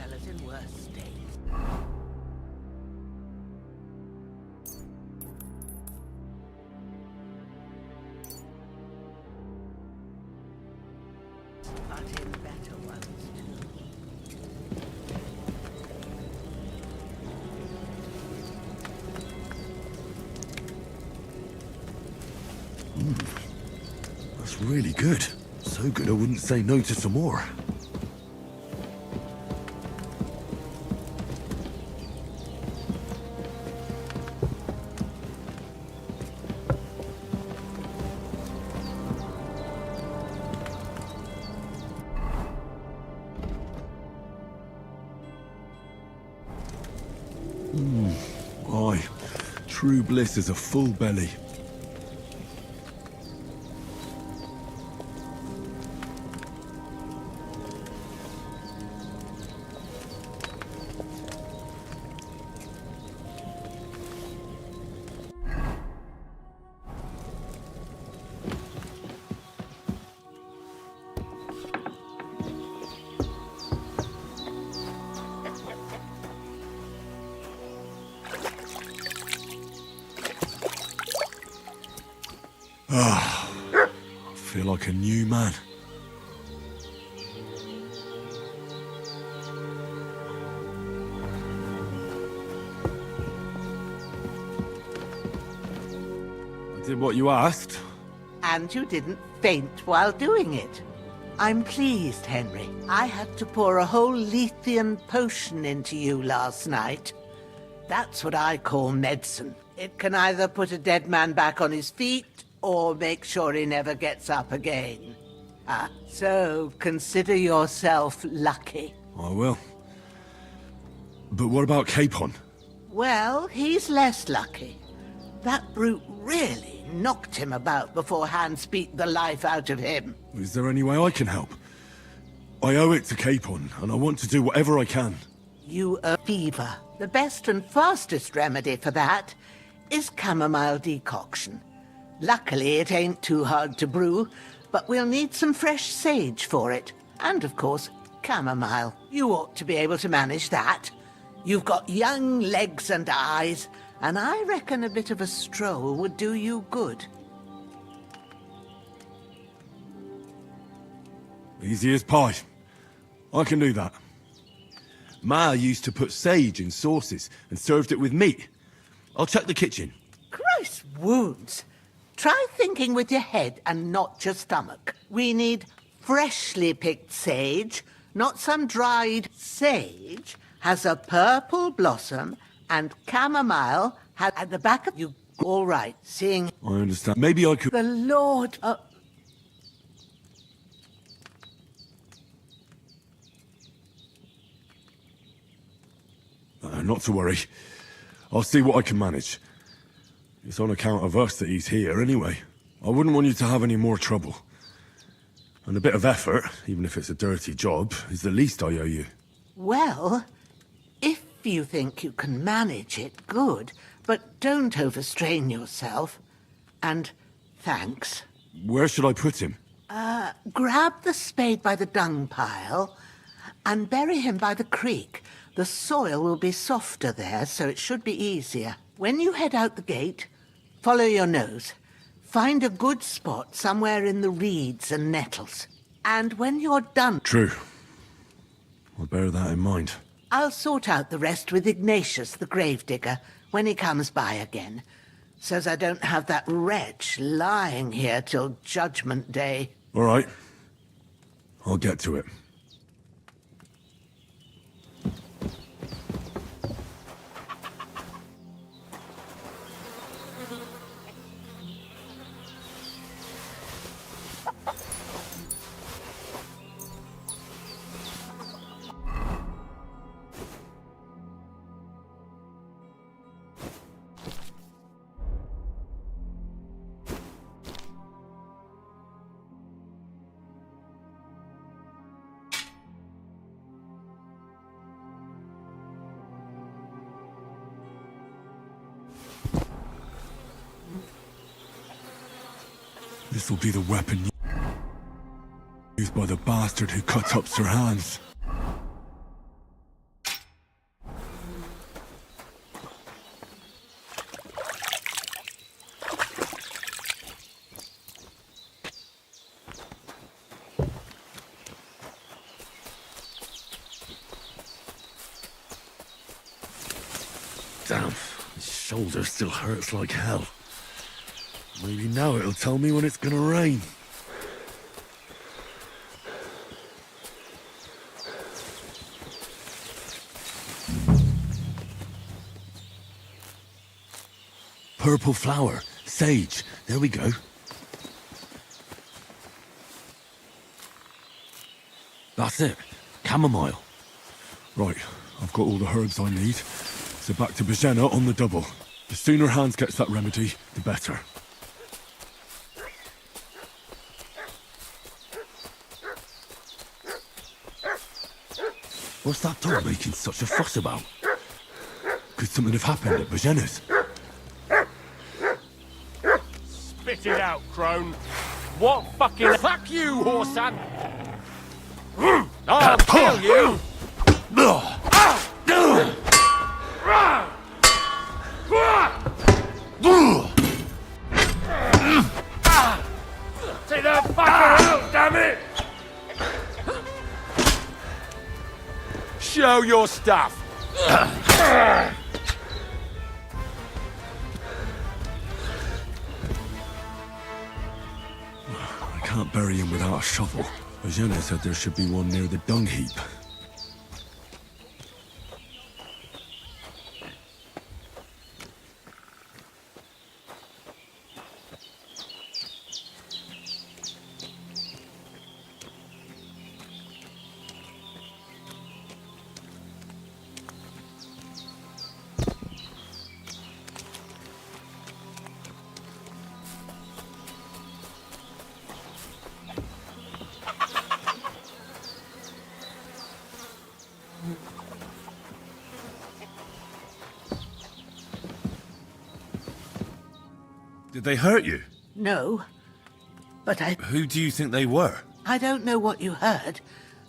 fellas in worse state. But in better ones too. That's really good. So good I wouldn't say no to some more. Aye, true bliss is a full belly. I feel like a new man. I did what you asked. And you didn't faint while doing it. I'm pleased, Henry. I had to pour a whole Lethean potion into you last night. That's what I call medicine. It can either put a dead man back on his feet, or make sure he never gets up again. So consider yourself lucky. I will. But what about Capon? Well, he's less lucky. That brute really knocked him about before Hans beat the life out of him. Is there any way I can help? I owe it to Capon, and I want to do whatever I can. You owe fever. The best and fastest remedy for that is chamomile decoction. Luckily, it ain't too hard to brew, but we'll need some fresh sage for it. And, of course, chamomile. You ought to be able to manage that. You've got young legs and eyes, and I reckon a bit of a stroll would do you good. Easy as pie. I can do that. Ma used to put sage in sauces and served it with meat. I'll check the kitchen. Christ wounds! Try thinking with your head and not your stomach. We need freshly picked sage, not some dried sage, has a purple blossom, and chamomile has at the back of you. All right, seeing I understand. Maybe I could... the Lord... not to worry. I'll see what I can manage. It's on account of us that he's here anyway. I wouldn't want you to have any more trouble. And a bit of effort, even if it's a dirty job, is the least I owe you. Well, if you think you can manage it, good. But don't overstrain yourself. And thanks. Where should I put him? Grab the spade by the dung pile and bury him by the creek. The soil will be softer there, so it should be easier. When you head out the gate, follow your nose. Find a good spot somewhere in the reeds and nettles. And when you're done... True. I'll bear that in mind. I'll sort out the rest with Ignatius, the gravedigger, when he comes by again. Says I don't have that wretch lying here till Judgment Day. All right. I'll get to it. This will be the weapon used by the bastard who cut up Sir Hans. Damn, his shoulder still hurts like hell. Maybe now it'll tell me when it's gonna rain. Purple flower, sage, there we go. That's it, chamomile. Right, I've got all the herbs I need, so back to Bohemia on the double. The sooner Hans gets that remedy, the better. What's that dog making such a fuss about? Could something have happened at Bohemia's? Spit it out, crone. What fucking... Fuck you, whoreson! I'll kill you! Take that fucker out, damn it! Show your stuff! I can't bury him without a shovel. Bohemia said there should be one near the dung heap. Did they hurt you? No, but Who do you think they were? I don't know what you heard,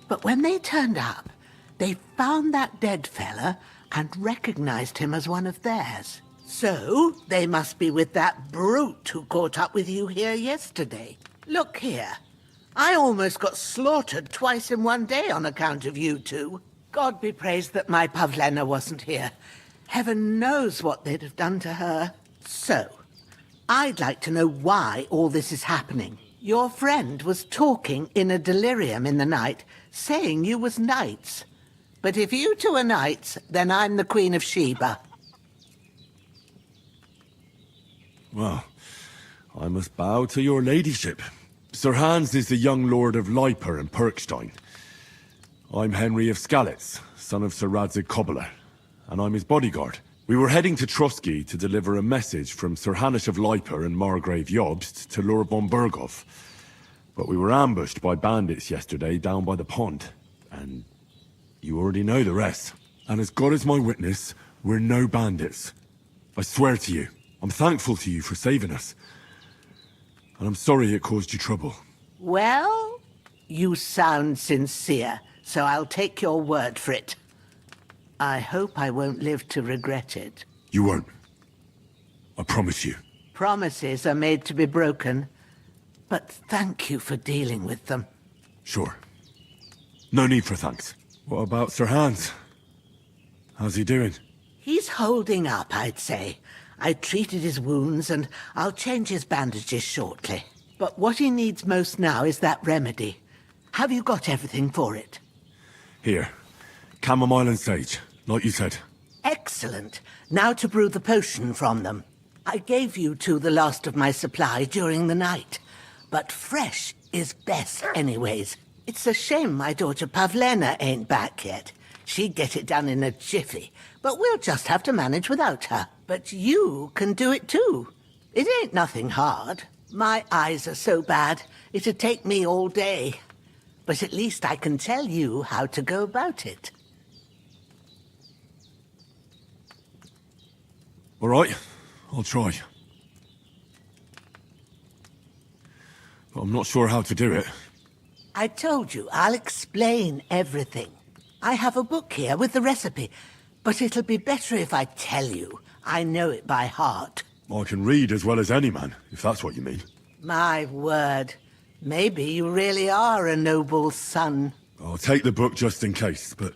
but when they turned up, they found that dead fella and recognized him as one of theirs. So, they must be with that brute who caught up with you here yesterday. Look here. I almost got slaughtered twice in one day on account of you two. God be praised that my Pavlena wasn't here. Heaven knows what they'd have done to her. So, I'd like to know why all this is happening. Your friend was talking in a delirium in the night, saying you was knights. But if you two are knights, then I'm the Queen of Sheba. Well, I must bow to your ladyship. Sir Hans is the young lord of Leiper and Perkstein. I'm Henry of Skalitz, son of Sir Radzig Cobbler, and I'm his bodyguard. We were heading to Trotsky to deliver a message from Sir Hanish of Leiper and Margrave Jobst to Lord von Berghoff. But we were ambushed by bandits yesterday down by the pond, and you already know the rest. And as God is my witness, we're no bandits. I swear to you, I'm thankful to you for saving us. And I'm sorry it caused you trouble. Well, you sound sincere, so I'll take your word for it. I hope I won't live to regret it. You won't. I promise you. Promises are made to be broken, but thank you for dealing with them. Sure. No need for thanks. What about Sir Hans? How's he doing? He's holding up, I'd say. I treated his wounds, and I'll change his bandages shortly. But what he needs most now is that remedy. Have you got everything for it? Here. Chamomile and sage, like you said. Excellent. Now to brew the potion from them. I gave you two the last of my supply during the night. But fresh is best anyways. It's a shame my daughter Pavlena ain't back yet. She'd get it done in a jiffy. But we'll just have to manage without her. But you can do it too. It ain't nothing hard. My eyes are so bad, it'd take me all day. But at least I can tell you how to go about it. All right, I'll try. But I'm not sure how to do it. I told you, I'll explain everything. I have a book here with the recipe, but it'll be better if I tell you. I know it by heart. I can read as well as any man, if that's what you mean. My word. Maybe you really are a noble son. I'll take the book just in case, but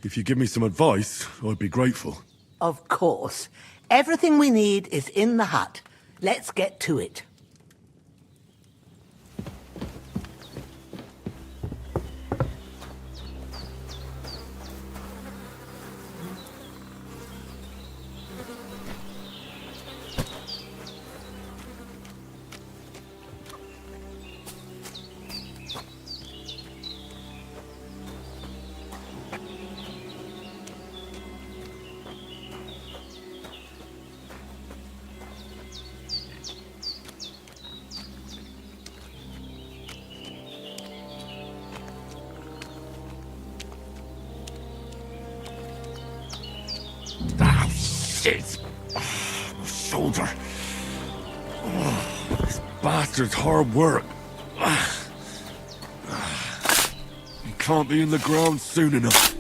if you give me some advice, I'd be grateful. Of course. Everything we need is in the hut. Let's get to it. Ah, shit! My shoulder. This bastard's hard work. He can't be in the ground soon enough.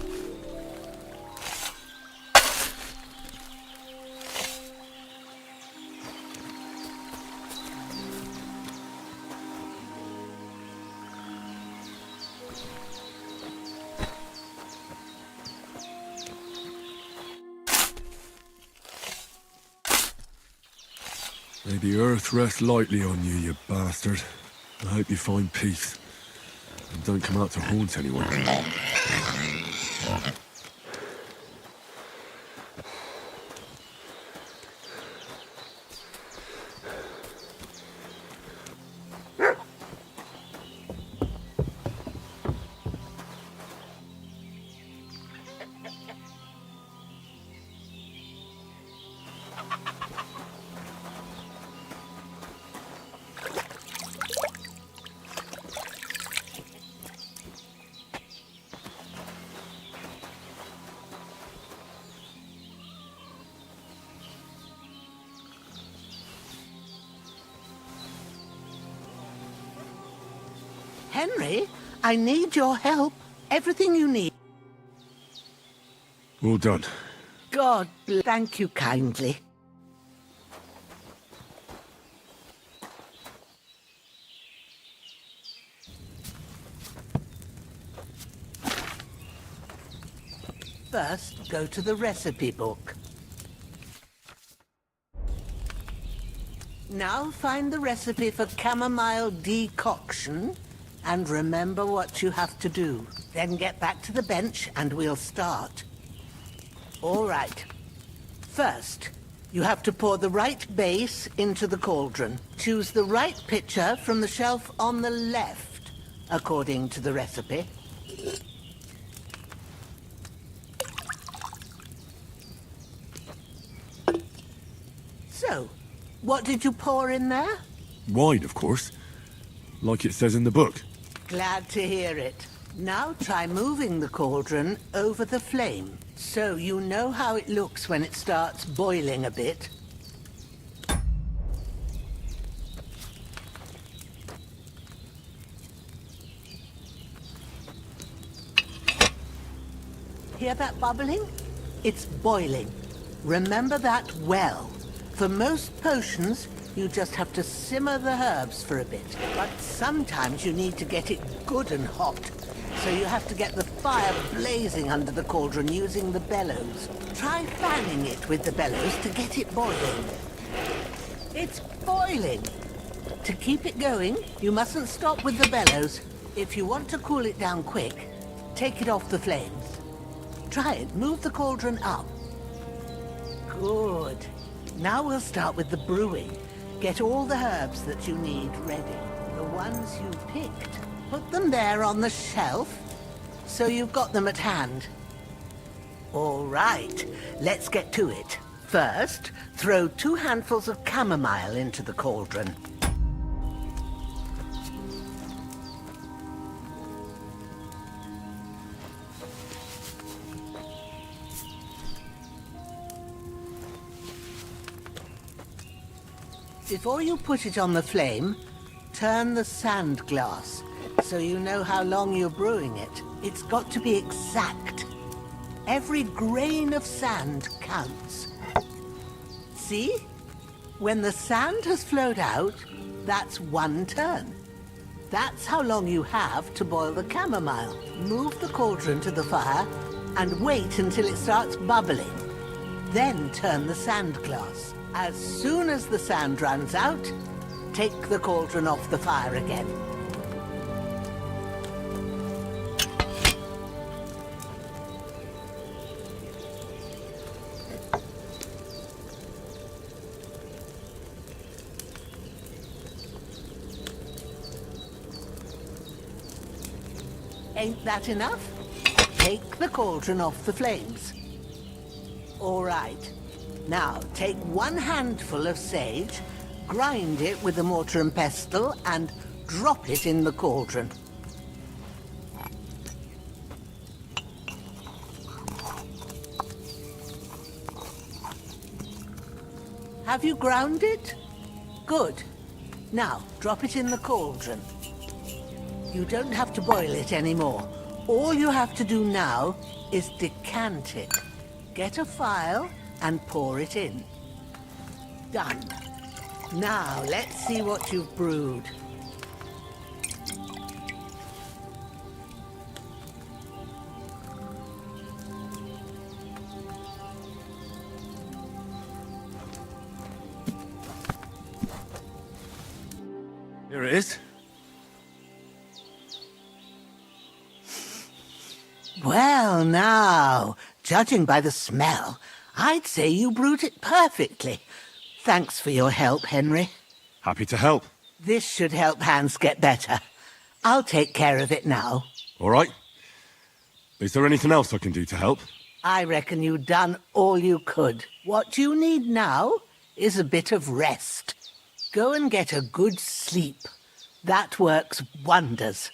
May the earth rest lightly on you, you bastard. I hope you find peace. And don't come out to haunt anyone. Henry, I need your help. Everything you need. All done. God bless. Thank you kindly. First, go to the recipe book. Now find the recipe for chamomile decoction and remember what you have to do. Then get back to the bench and we'll start. All right. First, you have to pour the right base into the cauldron. Choose the right pitcher from the shelf on the left, according to the recipe. So, what did you pour in there? Wine, of course. Like it says in the book. Glad to hear it. Now try moving the cauldron over the flame, so you know how it looks when it starts boiling a bit. Hear that bubbling? It's boiling. Remember that well. For most potions, you just have to simmer the herbs for a bit. But sometimes you need to get it good and hot. So you have to get the fire blazing under the cauldron using the bellows. Try fanning it with the bellows to get it boiling. It's boiling! To keep it going, you mustn't stop with the bellows. If you want to cool it down quick, take it off the flames. Try it. Move the cauldron up. Good. Now we'll start with the brewing. Get all the herbs that you need ready. The ones you picked. Put them there on the shelf, so you've got them at hand. All right, let's get to it. First, throw 2 handfuls of chamomile into the cauldron. Before you put it on the flame, turn the sand glass, so you know how long you're brewing it. It's got to be exact. Every grain of sand counts. See? When the sand has flowed out, that's 1 turn. That's how long you have to boil the chamomile. Move the cauldron to the fire and wait until it starts bubbling. Then turn the sand glass. As soon as the sand runs out, take the cauldron off the fire again. Ain't that enough? Take the cauldron off the flames. All right. Now, take 1 handful of sage, grind it with a mortar and pestle, and drop it in the cauldron. Have you ground it? Good. Now, drop it in the cauldron. You don't have to boil it anymore. All you have to do now is decant it. Get a phial and pour it in. Done. Now, let's see what you've brewed. Here it is. Well, now, judging by the smell, I'd say you brewed it perfectly. Thanks for your help, Henry. Happy to help. This should help Hans get better. I'll take care of it now. All right. Is there anything else I can do to help? I reckon you've done all you could. What you need now is a bit of rest. Go and get a good sleep. That works wonders.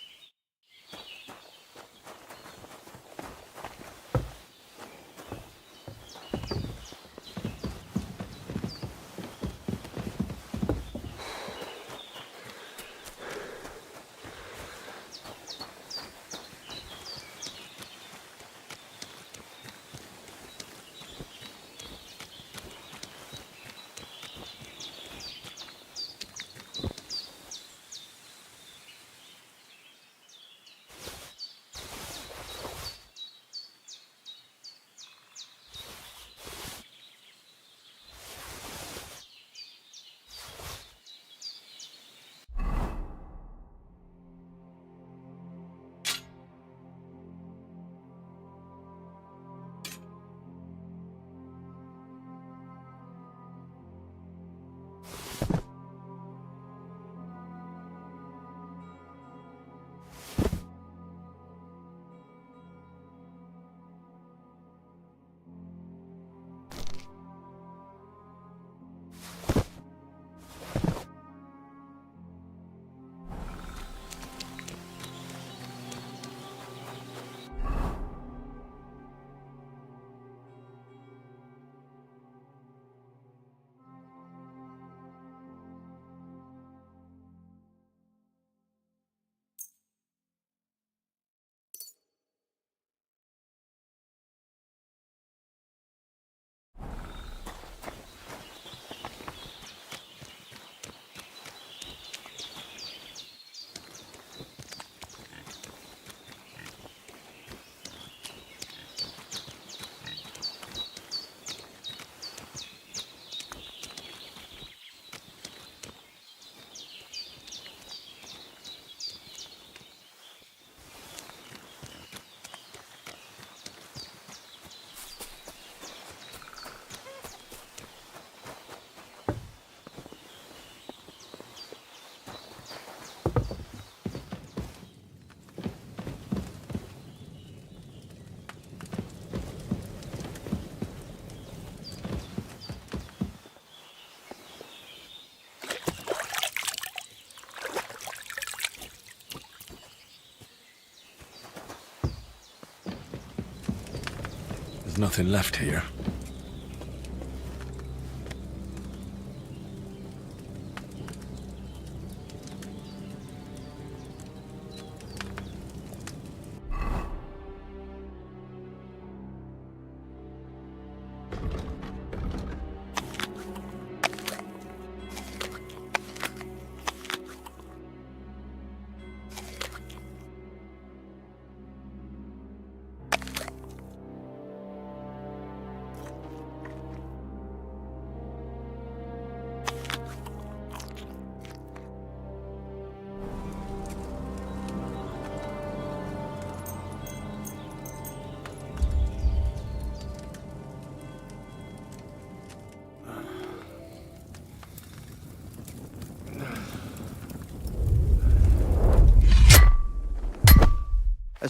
There's nothing left here.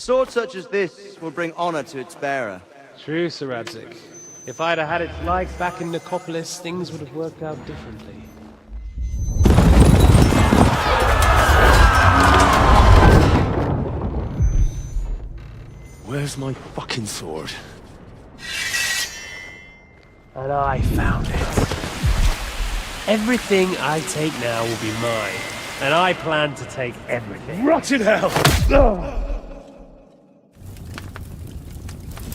sword such as this will bring honor to its bearer. True, Sir Radzig. If I'd have had its life back in Nicopolis, things would have worked out differently. Where's my fucking sword? And I found it. Everything I take now will be mine, and I plan to take everything. Rot in hell!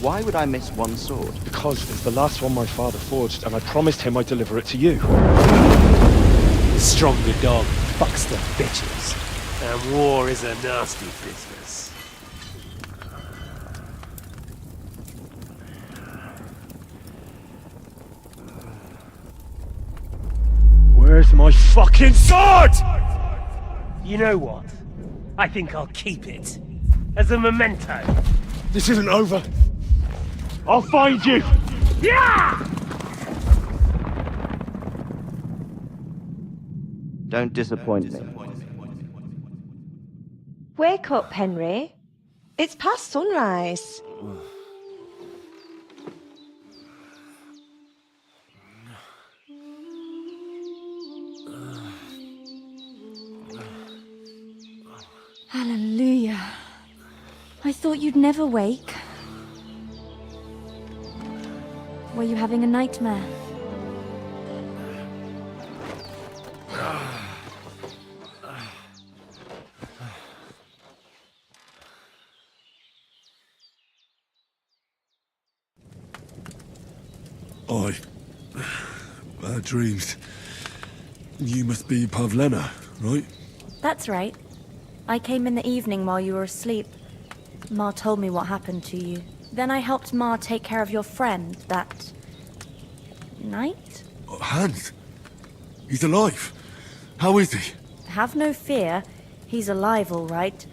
Why would I miss one sword? Because it's the last one my father forged, and I promised him I'd deliver it to you. The stronger dog fucks the bitches, and war is a nasty business. Where's my fucking sword? You know what? I think I'll keep it. As a memento. This isn't over. I'll find you! Yeah! Don't disappoint me. Wake up, Henry. It's past sunrise. Hallelujah. I thought you'd never wake. Were you having a nightmare? Bad dreams. You must be Pavlena, right? That's right. I came in the evening while you were asleep. Ma told me what happened to you. Then I helped Ma take care of your friend that night? Hans? He's alive. How is he? Have no fear. He's alive, all right.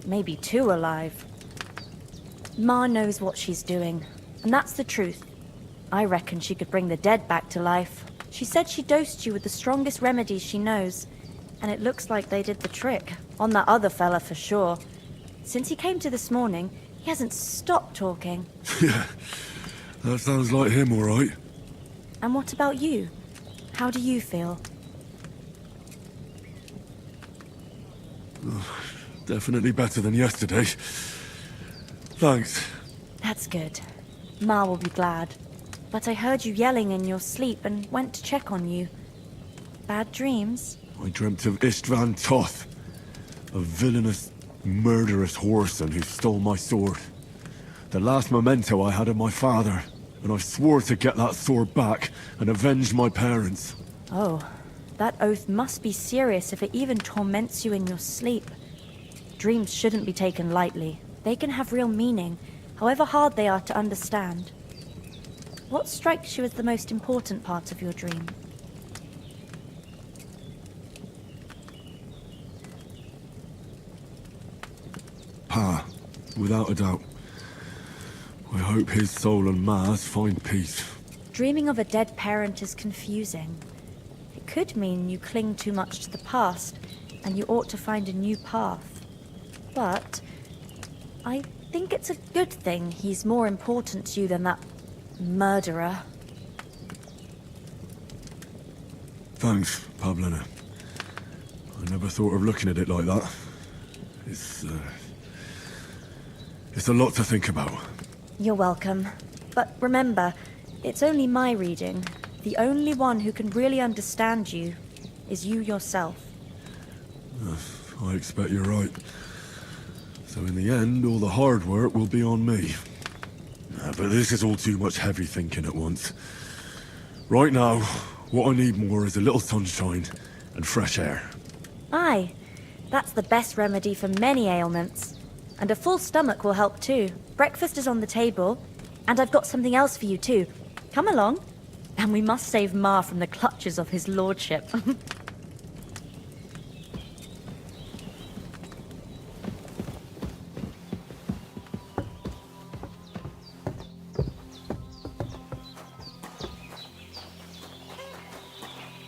Maybe too alive. Ma knows what she's doing, and that's the truth. I reckon she could bring the dead back to life. She said she dosed you with the strongest remedies she knows, and it looks like they did the trick. On that other fella for sure. Since he came to this morning, he hasn't stopped talking. Yeah, that sounds like him, all right. And what about you? How do you feel? Definitely better than yesterday. Thanks. That's good. Ma will be glad. But I heard you yelling in your sleep and went to check on you. Bad dreams? I dreamt of Istvan Toth, a villainous, murderous whoreson who stole my sword. The last memento I had of my father, and I swore to get that sword back and avenge my parents. Oh, that oath must be serious if it even torments you in your sleep. Dreams shouldn't be taken lightly. They can have real meaning, however hard they are to understand. What strikes you as the most important part of your dream? Pa, without a doubt. I hope his soul and Ma's find peace. Dreaming of a dead parent is confusing. It could mean you cling too much to the past, and you ought to find a new path. But I think it's a good thing he's more important to you than that murderer. Thanks, Pavlena. I never thought of looking at it like that. It's a lot to think about. You're welcome. But remember, it's only my reading. The only one who can really understand you is you yourself. I expect you're right. So in the end, all the hard work will be on me. But this is all too much heavy thinking at once. Right now, what I need more is a little sunshine and fresh air. Aye, that's the best remedy for many ailments. And a full stomach will help too. Breakfast is on the table, and I've got something else for you too. Come along, and we must save Ma from the clutches of his lordship.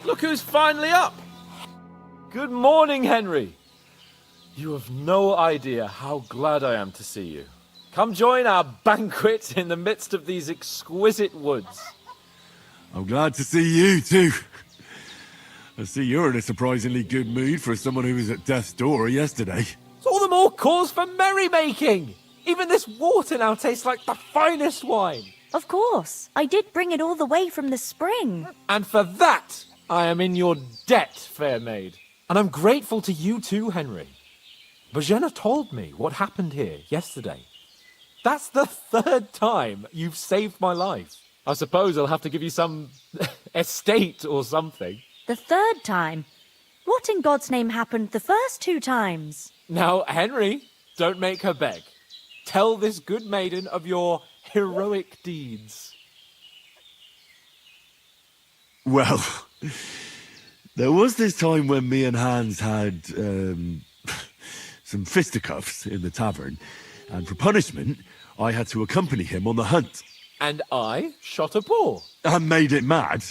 Look who's finally up! Good morning, Henry. You have no idea how glad I am to see you. Come join our banquet in the midst of these exquisite woods. I'm glad to see you, too. I see you're in a surprisingly good mood for someone who was at death's door yesterday. It's all the more cause for merrymaking! Even this water now tastes like the finest wine. Of course. I did bring it all the way from the spring. And for that, I am in your debt, fair maid. And I'm grateful to you too, Henry. Bojena told me what happened here yesterday. That's the 3rd time you've saved my life. I suppose I'll have to give you some estate or something. The 3rd time? What in God's name happened the first 2 times? Now, Henry, don't make her beg. Tell this good maiden of your heroic deeds. Well, there was this time when me and Hans had some fisticuffs in the tavern, and for punishment, I had to accompany him on the hunt. And I shot a boar. And made it mad.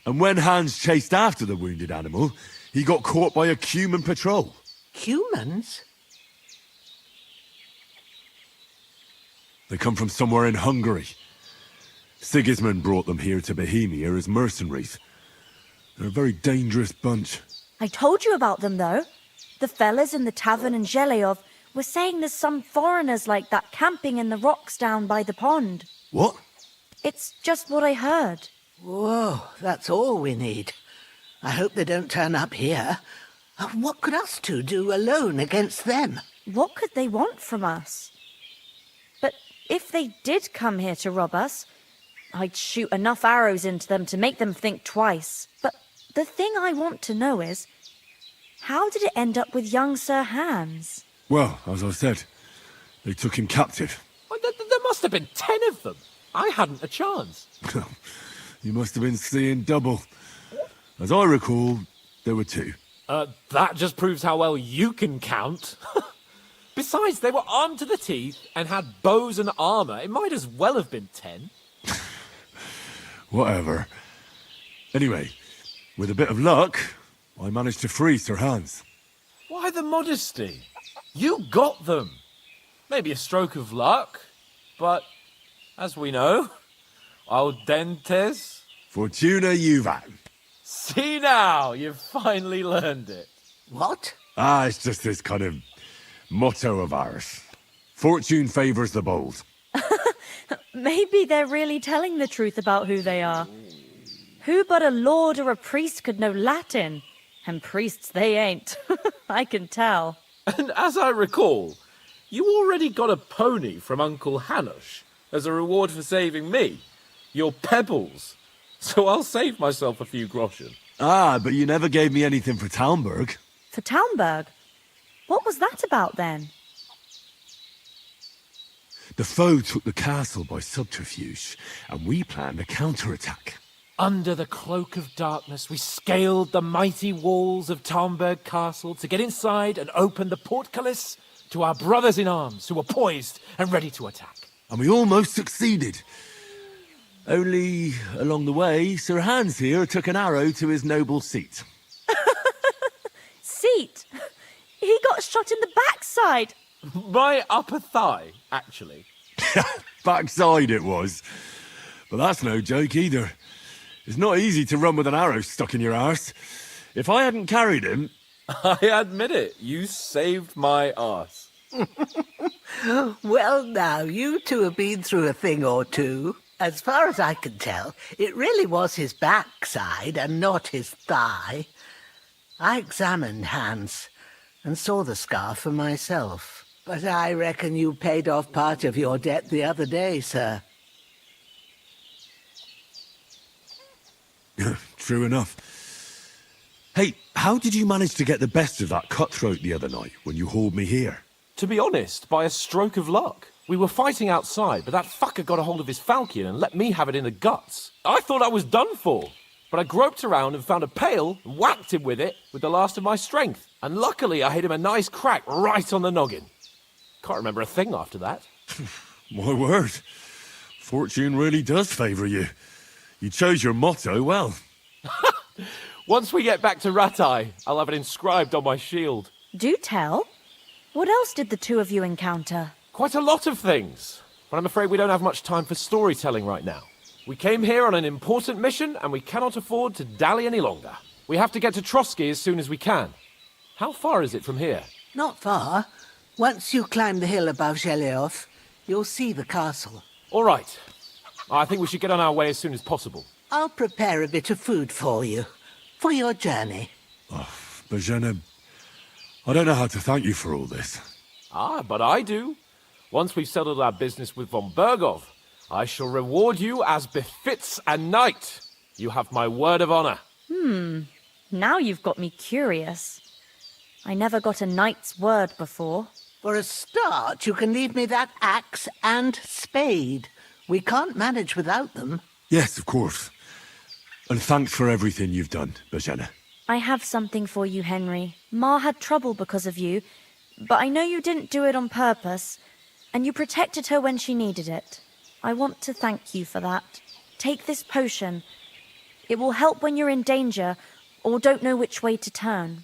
And when Hans chased after the wounded animal, he got caught by a human patrol. Humans? They come from somewhere in Hungary. Sigismund brought them here to Bohemia as mercenaries. They're a very dangerous bunch. I told you about them, though. The fellas in the tavern in Zheleov were saying there's some foreigners like that camping in the rocks down by the pond. What? It's just what I heard. Whoa, that's all we need. I hope they don't turn up here. What could us two do alone against them? What could they want from us? But if they did come here to rob us, I'd shoot enough arrows into them to make them think twice. But the thing I want to know is, how did it end up with young Sir Hans? Well, as I said, they took him captive. Well, there must have been 10 of them. I hadn't a chance. You must have been seeing double. As I recall, there were 2. That just proves how well you can count. Besides, they were armed to the teeth and had bows and armor. It might as well have been 10. Whatever. Anyway, with a bit of luck, I managed to free Sir Hans. Why the modesty? You got them. Maybe a stroke of luck, but as we know, audentes. Fortuna juvat. See now, you've finally learned it. What? It's just this kind of motto of ours. Fortune favors the bold. Maybe they're really telling the truth about who they are. Who but a lord or a priest could know Latin? And priests they ain't. I can tell. And as I recall, you already got a pony from Uncle Hanush as a reward for saving me. Your pebbles. So I'll save myself a few groschen. But you never gave me anything for Talmberg. For Talmberg? What was that about then? The foe took the castle by subterfuge, and we planned a counterattack. Under the cloak of darkness, we scaled the mighty walls of Talmberg Castle to get inside and open the portcullis to our brothers in arms who were poised and ready to attack. And we almost succeeded. Only, along the way, Sir Hans here took an arrow to his noble seat. Seat? He got shot in the backside. My upper thigh, actually. Backside it was. But that's no joke either. It's not easy to run with an arrow stuck in your arse. If I hadn't carried him... I admit it, you saved my arse. Well, now, you two have been through a thing or two. As far as I can tell, it really was his backside and not his thigh. I examined Hans and saw the scar for myself. But I reckon you paid off part of your debt the other day, sir. True enough. Hey, how did you manage to get the best of that cutthroat the other night when you hauled me here? To be honest, by a stroke of luck. We were fighting outside, but that fucker got a hold of his falchion and let me have it in the guts. I thought I was done for. But I groped around and found a pail and whacked him with it with the last of my strength. And luckily I hit him a nice crack right on the noggin. Can't remember a thing after that. My word. Fortune really does favour you. You chose your motto well. Once we get back to Ratai, I'll have it inscribed on my shield. Do tell. What else did the two of you encounter? Quite a lot of things. But I'm afraid we don't have much time for storytelling right now. We came here on an important mission, and we cannot afford to dally any longer. We have to get to Trotsky as soon as we can. How far is it from here? Not far. Once you climb the hill above Zheleov, you'll see the castle. All right. I think we should get on our way as soon as possible. I'll prepare a bit of food for you, for your journey. Bohemia, I don't know how to thank you for all this. Ah, but I do. Once we've settled our business with von Bergov, I shall reward you as befits a knight. You have my word of honor. Now you've got me curious. I never got a knight's word before. For a start, you can leave me that axe and spade. We can't manage without them. Yes, of course. And thanks for everything you've done, Bohemia. I have something for you, Henry. Ma had trouble because of you, but I know you didn't do it on purpose, and you protected her when she needed it. I want to thank you for that. Take this potion. It will help when you're in danger or don't know which way to turn.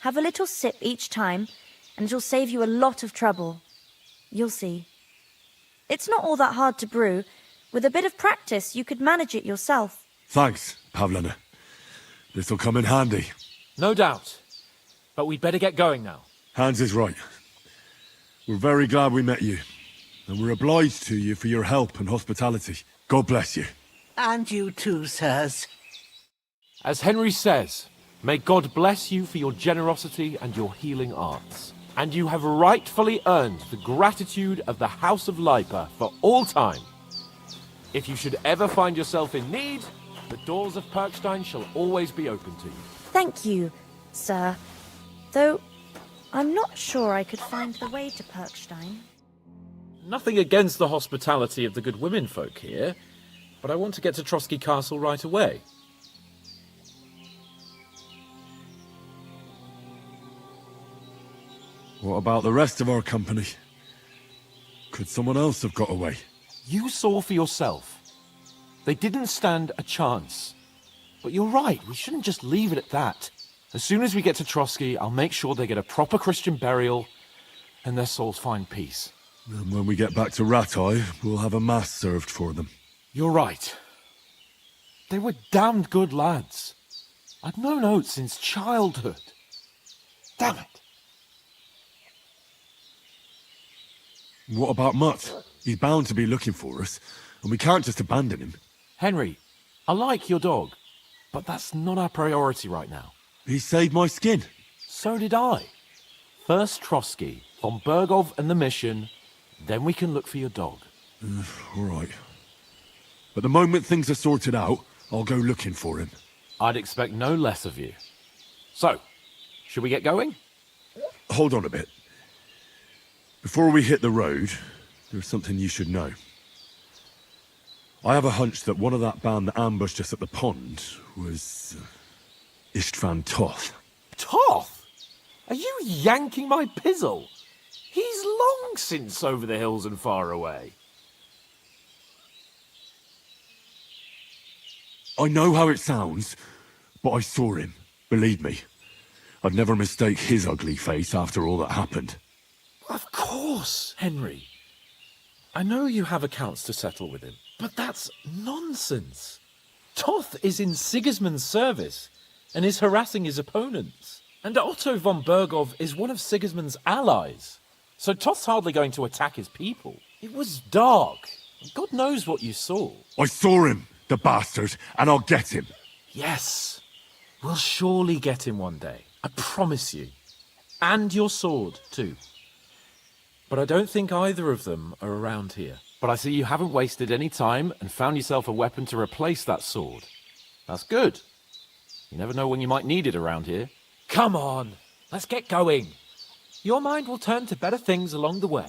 Have a little sip each time, and it'll save you a lot of trouble. You'll see. It's not all that hard to brew. With a bit of practice, you could manage it yourself. Thanks, Pavlina. This'll come in handy. No doubt. But we'd better get going now. Hans is right. We're very glad we met you. And we're obliged to you for your help and hospitality. God bless you. And you too, sirs. As Henry says, may God bless you for your generosity and your healing arts. And you have rightfully earned the gratitude of the House of Lipa for all time. If you should ever find yourself in need, the doors of Perkstein shall always be open to you. Thank you, sir. Though, I'm not sure I could find the way to Perkstein. Nothing against the hospitality of the good women folk here, but I want to get to Trotsky Castle right away. What about the rest of our company? Could someone else have got away? You saw for yourself. They didn't stand a chance. But you're right, we shouldn't just leave it at that. As soon as we get to Trotsky, I'll make sure they get a proper Christian burial and their souls find peace. And when we get back to Ratai, we'll have a mass served for them. You're right. They were damned good lads. I've known Oates since childhood. Damn it. What about Mutt? He's bound to be looking for us, and we can't just abandon him. Henry, I like your dog, but that's not our priority right now. He saved my skin. So did I. First Trotsky, von Bergov and the mission, then we can look for your dog. All right. But the moment things are sorted out, I'll go looking for him. I'd expect no less of you. So, should we get going? Hold on a bit. Before we hit the road, there's something you should know. I have a hunch that one of that band that ambushed us at the pond was Istvan Toth. Toth? Are you yanking my pizzle? He's long since over the hills and far away. I know how it sounds, but I saw him. Believe me. I'd never mistake his ugly face after all that happened. Of course, Henry. I know you have accounts to settle with him, but that's nonsense. Toth is in Sigismund's service and is harassing his opponents. And Otto von Bergov is one of Sigismund's allies. So Toth's hardly going to attack his people. It was dark. God knows what you saw. I saw him, the bastard, and I'll get him. Yes. We'll surely get him one day. I promise you. And your sword, too. But I don't think either of them are around here. But I see you haven't wasted any time and found yourself a weapon to replace that sword. That's good. You never know when you might need it around here. Come on, let's get going. Your mind will turn to better things along the way.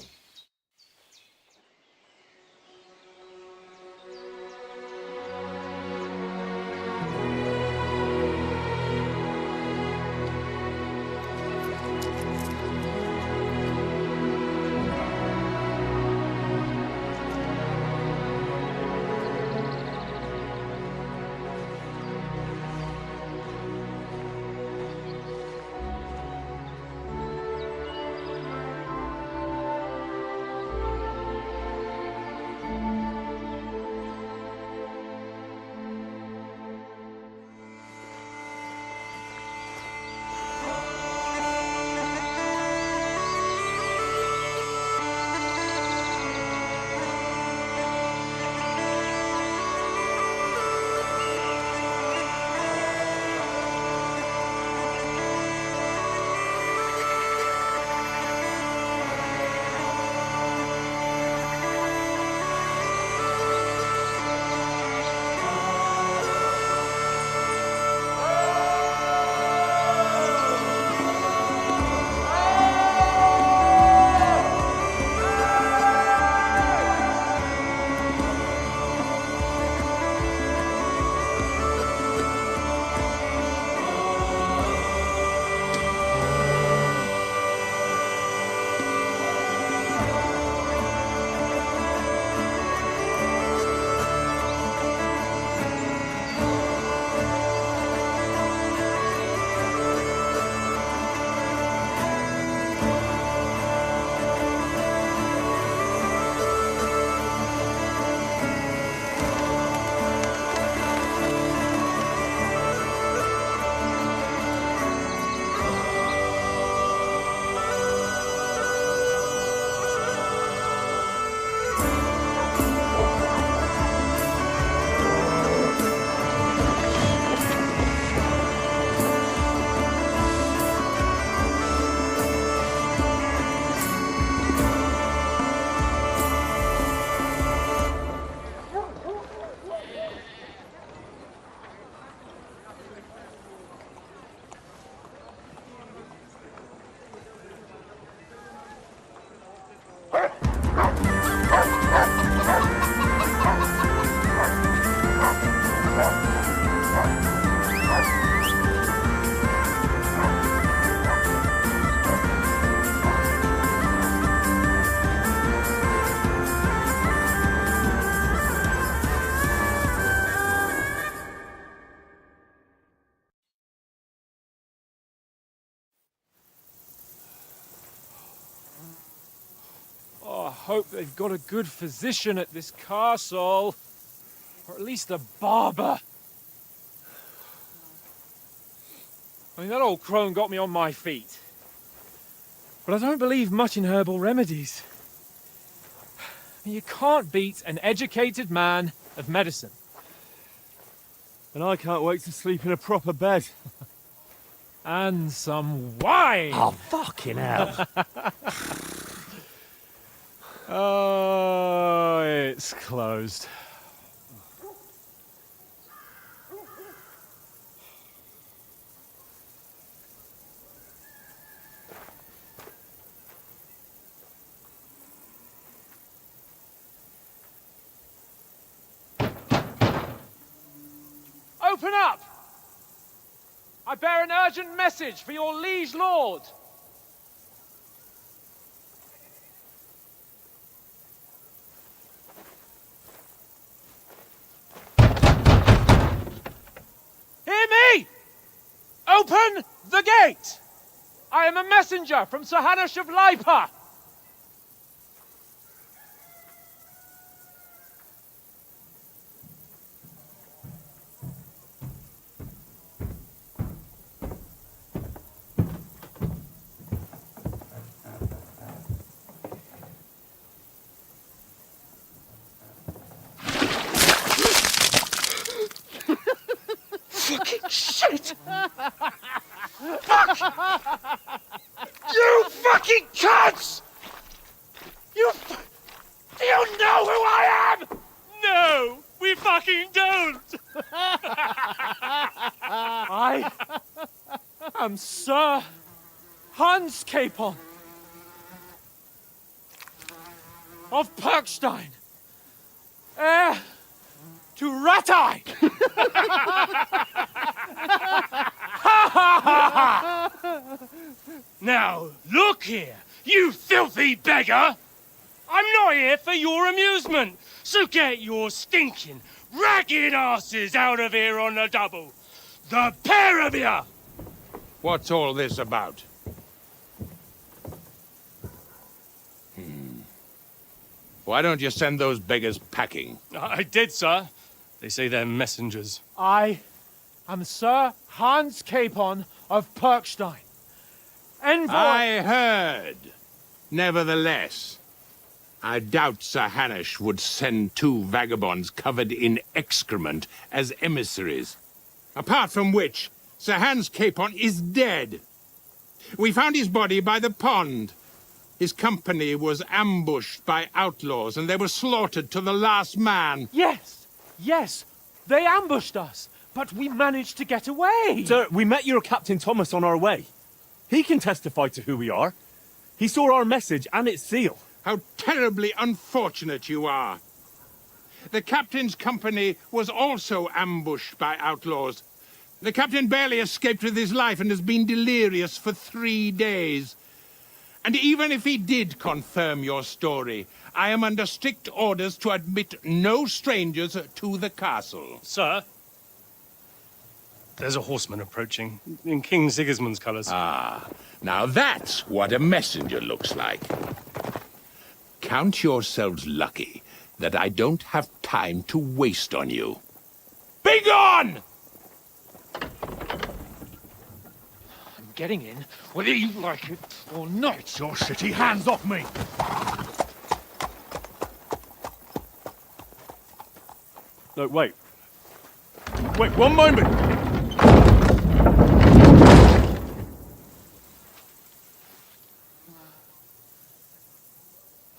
hope they've got a good physician at this castle. Or at least a barber. I mean, that old crone got me on my feet. But I don't believe much in herbal remedies. You can't beat an educated man of medicine. And I can't wait to sleep in a proper bed. And some wine! Oh, fucking hell. Oh, it's closed. Open up! I bear an urgent message for your liege lord. Hear me! Open the gate! I am a messenger from Sir Hanush of Lipa. Shit! Fuck! You fucking cunts! Do you know who I am? No, we fucking don't! I am Sir Hans Capon of Perkstein, heir to Ratai! Now, look here, you filthy beggar! I'm not here for your amusement, so get your stinking, ragged asses out of here on the double! The pair of you! What's all this about? Why don't you send those beggars packing? I did, sir. They say they're messengers. I am Sir Hans Capon of Perkstein. Envoy... I heard. Nevertheless, I doubt Sir Hanush would send two vagabonds covered in excrement as emissaries. Apart from which, Sir Hans Capon is dead. We found his body by the pond. His company was ambushed by outlaws, and they were slaughtered to the last man. Yes, yes, they ambushed us, but we managed to get away. Sir, we met your Captain Thomas on our way. He can testify to who we are. He saw our message and its seal. How terribly unfortunate you are. The captain's company was also ambushed by outlaws. The captain barely escaped with his life and has been delirious for 3 days. And even if he did confirm your story, I am under strict orders to admit no strangers to the castle. Sir, there's a horseman approaching, in King Sigismund's colours. Ah, now that's what a messenger looks like. Count yourselves lucky that I don't have time to waste on you. Be gone! I'm getting in, whether you like it or not. Your shitty hands off me! No, wait. Wait, one moment!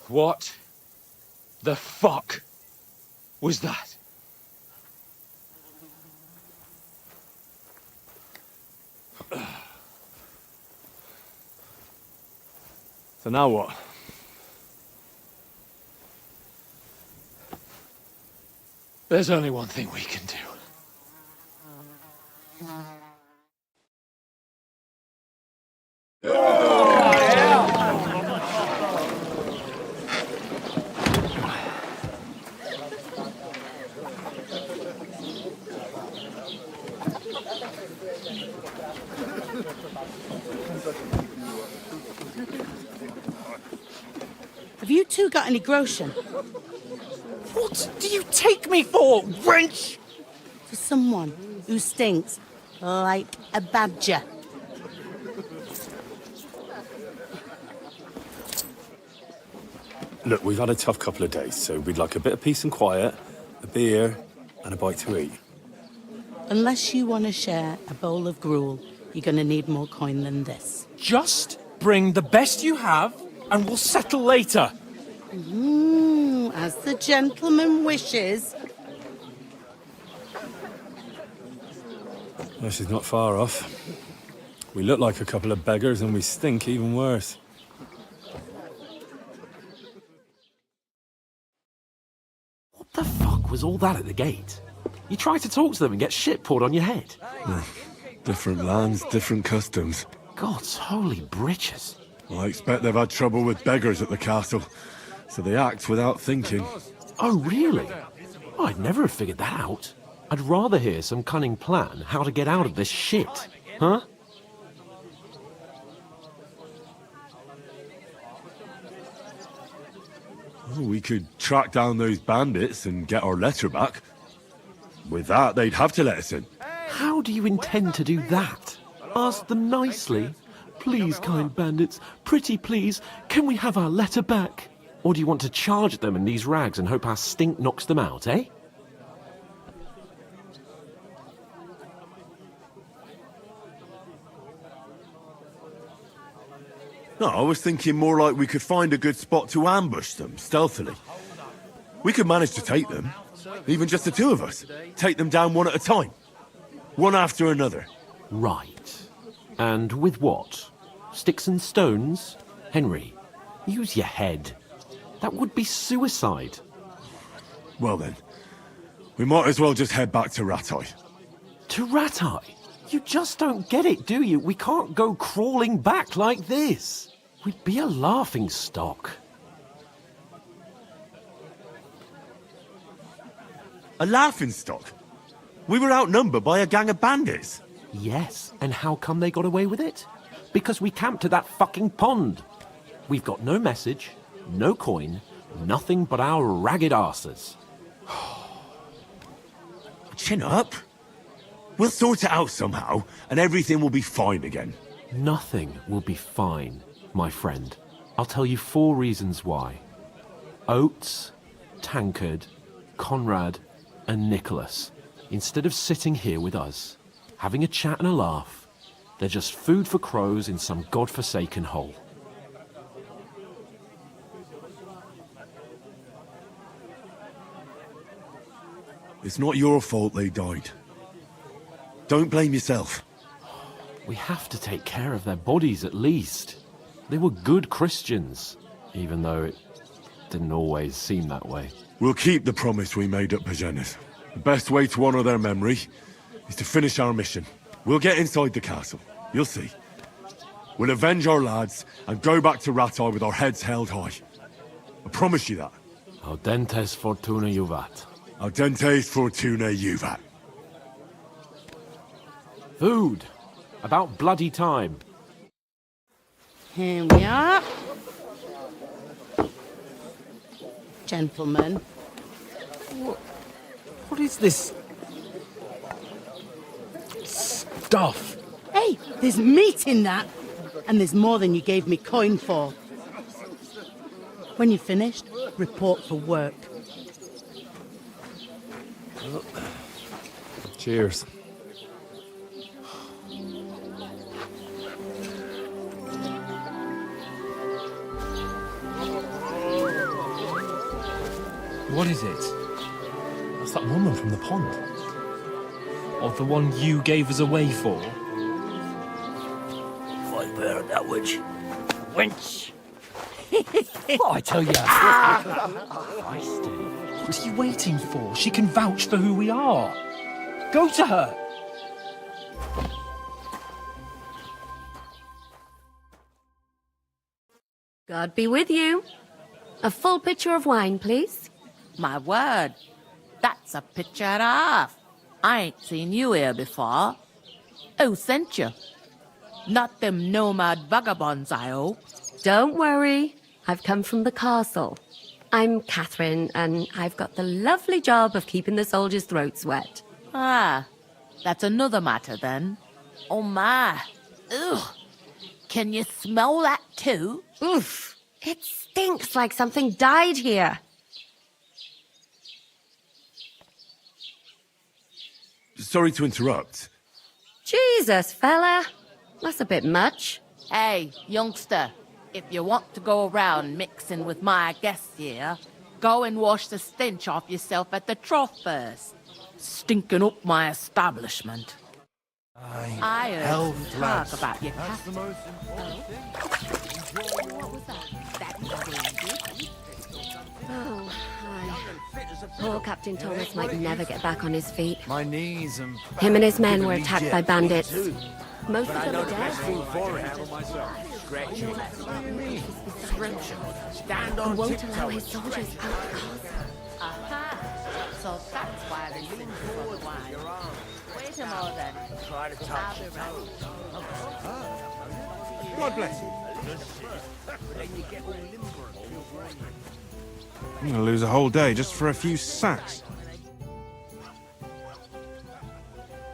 What the fuck was that? So now what? There's only one thing we can do. Have you two got any groschen? What do you take me for, wench? For someone who stinks like a badger. Look, we've had a tough couple of days, so we'd like a bit of peace and quiet, a beer, and a bite to eat. Unless you want to share a bowl of gruel, you're going to need more coin than this. Just bring the best you have, and we'll settle later. As the gentleman wishes. This is not far off. We look like a couple of beggars, and we stink even worse. What the fuck was all that at the gate? You try to talk to them and get shit poured on your head. Different lands, different customs. God's holy britches. I expect they've had trouble with beggars at the castle, so they act without thinking. Oh, really? Oh, I'd never have figured that out. I'd rather hear some cunning plan how to get out of this shit. Huh? Well, we could track down those bandits and get our letter back. With that, they'd have to let us in. How do you intend to do that? Ask them nicely. Please, kind bandits, pretty please, can we have our letter back? Or do you want to charge at them in these rags and hope our stink knocks them out, eh? No, I was thinking more like we could find a good spot to ambush them, stealthily. We could manage to take them, even just the two of us. Take them down one at a time. One after another. Right. And with what? Sticks and stones? Henry, use your head. That would be suicide. Well then, we might as well just head back to Ratai. To Ratai? You just don't get it, do you? We can't go crawling back like this. We'd be a laughing stock. A laughingstock? We were outnumbered by a gang of bandits. Yes, and how come they got away with it? Because we camped at that fucking pond. We've got no message, no coin, nothing but our ragged arses. Chin up. We'll sort it out somehow, and everything will be fine again. Nothing will be fine, my friend. I'll tell you 4 reasons why. Oates, Tankard, Conrad, and Nicholas, instead of sitting here with us, having a chat and a laugh, they're just food for crows in some godforsaken hole. It's not your fault they died. Don't blame yourself. We have to take care of their bodies at least. They were good Christians, even though it didn't always seem that way. We'll keep the promise we made at Pagenis. The best way to honor their memory is to finish our mission. We'll get inside the castle. You'll see. We'll avenge our lads and go back to Ratai with our heads held high. I promise you that. Audentes fortuna juvat. Audentes fortuna juvat. Food. About bloody time. Here we are. Gentlemen. What is this stuff? Hey, there's meat in that. And there's more than you gave me coin for. When you're finished, report for work. Cheers. What is it? That's that woman from the pond. Or the one you gave us away for? I bear that witch. Wench! What I tell you? What are you waiting for? She can vouch for who we are. Go to her! God be with you. A full pitcher of wine, please. My word, that's a picture and a half. I ain't seen you here before. Who sent you? Not them nomad vagabonds, I hope. Don't worry. I've come from the castle. I'm Catherine, and I've got the lovely job of keeping the soldiers' throats wet. Ah, that's another matter then. Oh my. Ugh. Can you smell that too? Oof. It stinks like something died here. Sorry to interrupt. Jesus, fella. That's a bit much. Hey, youngster, if you want to go around mixing with my guests here, go and wash the stench off yourself at the trough first. Stinking up my establishment. I heard some talk about your captain. What was that? Oh, hi. Poor Captain Thomas might never get back on his feet. My knees and Him and his men were attacked by bandits. Most of them are dead. He won't allow his soldiers out the castle. Aha! So that's why they're using for wine. Wait a moment. I'll be right. God bless you. I'm gonna lose a whole day just for a few sacks.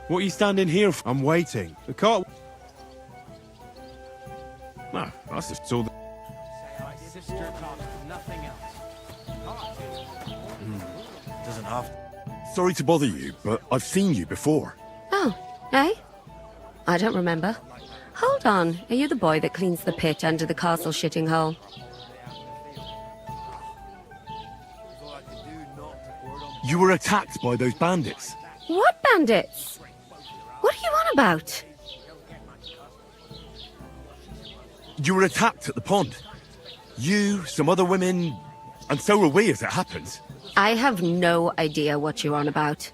What are you standing here for? I'm waiting. The cart. No, that's just all. Doesn't have. Sorry to bother you, but I've seen you before. Oh, eh? I don't remember. Hold on. Are you the boy that cleans the pit under the castle shitting hole? You were attacked by those bandits. What bandits? What are you on about? You were attacked at the pond. You, some other women, and so were we, as it happens. I have no idea what you're on about.